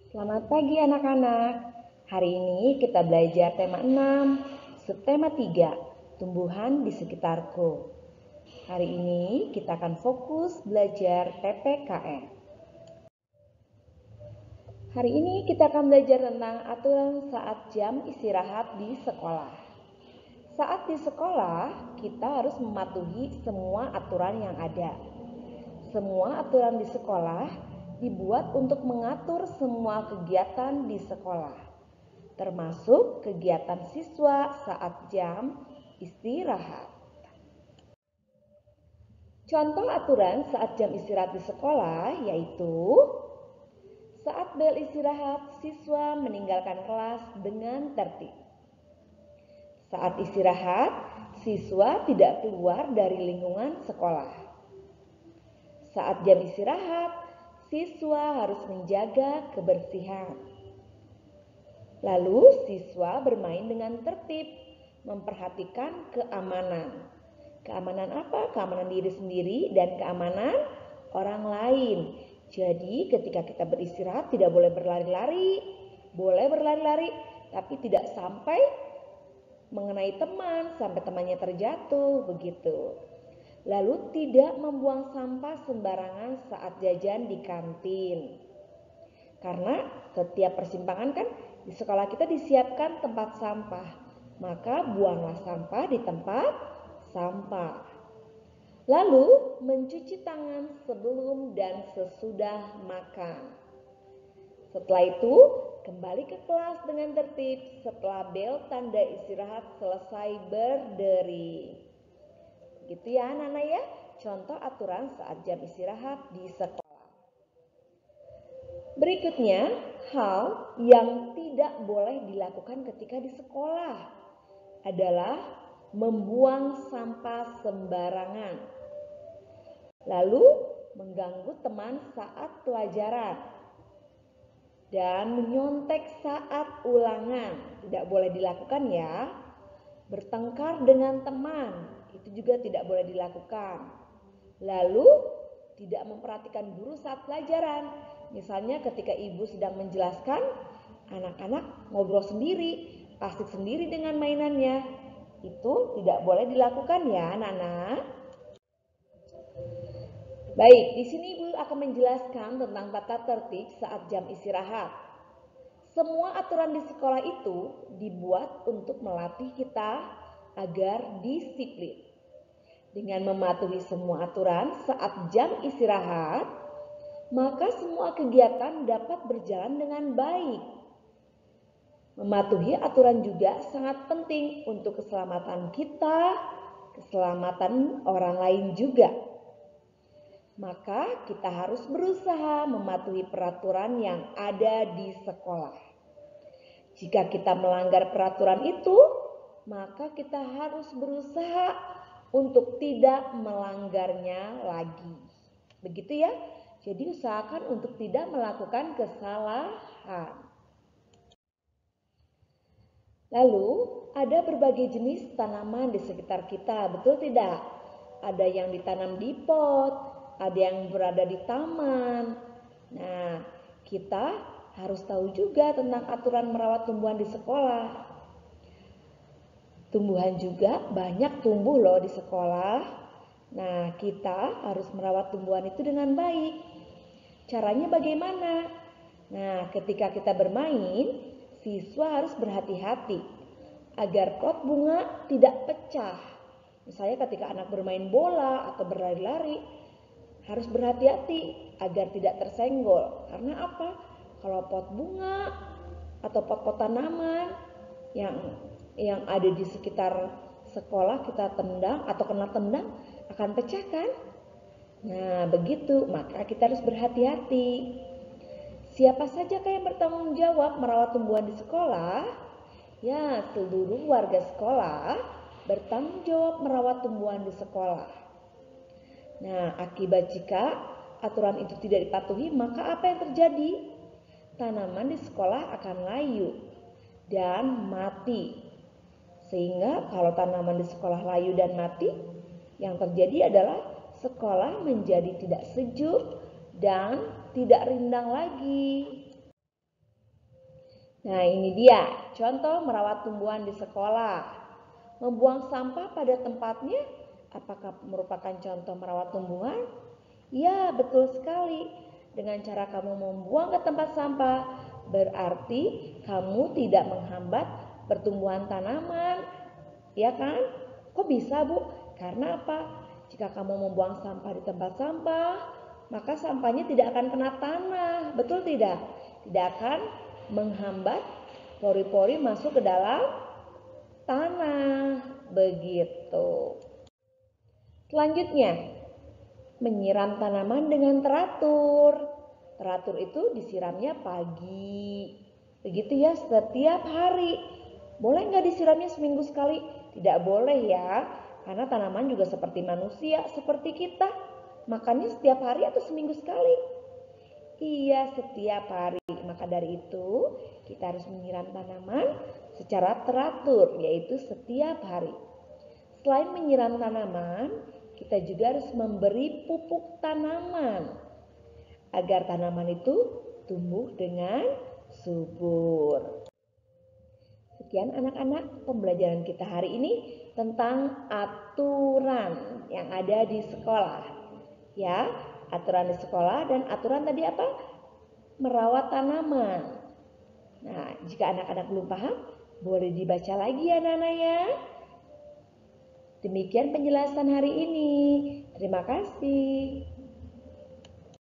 Selamat pagi anak-anak. Hari ini kita belajar tema 6, subtema 3, tumbuhan di sekitarku. Hari ini kita akan fokus belajar PPKN. Hari ini kita akan belajar tentang aturan saat jam istirahat di sekolah. Saat di sekolah, kita harus mematuhi semua aturan yang ada. Semua aturan di sekolah dibuat untuk mengatur semua kegiatan di sekolah, termasuk kegiatan siswa saat jam istirahat. Contoh aturan saat jam istirahat di sekolah yaitu saat bel istirahat, siswa meninggalkan kelas dengan tertib. Saat istirahat, siswa tidak keluar dari lingkungan sekolah. Saat jam istirahat, siswa harus menjaga kebersihan. Lalu siswa bermain dengan tertib, memperhatikan keamanan. Keamanan apa? Keamanan diri sendiri dan keamanan orang lain. Jadi ketika kita beristirahat tidak boleh berlari-lari, boleh berlari-lari tapi tidak sampai mengenai teman, sampai temannya terjatuh, begitu. Lalu tidak membuang sampah sembarangan saat jajan di kantin. Karena setiap persimpangan kan di sekolah kita disiapkan tempat sampah. Maka buanglah sampah di tempat sampah. Lalu mencuci tangan sebelum dan sesudah makan. Setelah itu kembali ke kelas dengan tertib setelah bel tanda istirahat selesai berdiri. Gitu ya anak-anak ya, contoh aturan saat jam istirahat di sekolah. Berikutnya, hal yang tidak boleh dilakukan ketika di sekolah adalah membuang sampah sembarangan. Lalu mengganggu teman saat pelajaran dan menyontek saat ulangan. Tidak boleh dilakukan ya. Bertengkar dengan teman, itu juga tidak boleh dilakukan. Lalu tidak memperhatikan guru saat pelajaran. Misalnya ketika ibu sedang menjelaskan, anak-anak ngobrol sendiri, asik sendiri dengan mainannya. Itu tidak boleh dilakukan ya anak-anak. Baik, di sini ibu akan menjelaskan tentang tata tertib saat jam istirahat. Semua aturan di sekolah itu dibuat untuk melatih kita agar disiplin. Dengan mematuhi semua aturan saat jam istirahat, maka semua kegiatan dapat berjalan dengan baik. Mematuhi aturan juga sangat penting untuk keselamatan kita, keselamatan orang lain juga. Maka kita harus berusaha mematuhi peraturan yang ada di sekolah. Jika kita melanggar peraturan itu, maka kita harus berusaha untuk tidak melanggarnya lagi. Begitu ya. Jadi usahakan untuk tidak melakukan kesalahan. Lalu ada berbagai jenis tanaman di sekitar kita, betul tidak? Ada yang ditanam di pot, ada yang berada di taman. Nah, kita harus tahu juga tentang aturan merawat tumbuhan di sekolah. Tumbuhan juga banyak tumbuh loh di sekolah. Nah, kita harus merawat tumbuhan itu dengan baik. Caranya bagaimana? Nah, ketika kita bermain, siswa harus berhati-hati agar pot bunga tidak pecah. Misalnya ketika anak bermain bola atau berlari-lari, harus berhati-hati agar tidak tersenggol. Karena apa? Kalau pot bunga atau pot-pot tanaman yang ada di sekitar sekolah kita tendang atau kena tendang akan pecah kan? Nah, begitu. Maka kita harus berhati-hati. Siapa saja yang bertanggung jawab merawat tumbuhan di sekolah? Ya, seluruh warga sekolah bertanggung jawab merawat tumbuhan di sekolah. Nah, akibat jika aturan itu tidak dipatuhi, maka apa yang terjadi? Tanaman di sekolah akan layu dan mati. Sehingga kalau tanaman di sekolah layu dan mati, yang terjadi adalah sekolah menjadi tidak sejuk dan tidak rindang lagi. Nah, ini dia contoh merawat tumbuhan di sekolah. Membuang sampah pada tempatnya, apakah merupakan contoh merawat tumbuhan? Ya, betul sekali. Dengan cara kamu membuang ke tempat sampah, berarti kamu tidak menghambat pertumbuhan tanaman. Ya kan? Kok bisa, Bu? Karena apa? Jika kamu membuang sampah di tempat sampah, maka sampahnya tidak akan kena tanah. Betul tidak? Tidak akan menghambat pori-pori masuk ke dalam tanah. Begitu. Selanjutnya, menyiram tanaman dengan teratur. Teratur itu disiramnya pagi. Begitu ya, setiap hari. Boleh nggak disiramnya seminggu sekali? Tidak boleh ya, karena tanaman juga seperti manusia, seperti kita. Makannya setiap hari atau seminggu sekali? Iya, setiap hari. Maka dari itu, kita harus menyiram tanaman secara teratur, yaitu setiap hari. Selain menyiram tanaman, kita juga harus memberi pupuk tanaman agar tanaman itu tumbuh dengan subur. Sekian anak-anak pembelajaran kita hari ini tentang aturan yang ada di sekolah. Ya, aturan di sekolah dan aturan tadi apa? Merawat tanaman. Nah, jika anak-anak belum paham, boleh dibaca lagi ya anak-anak ya. Demikian penjelasan hari ini. Terima kasih.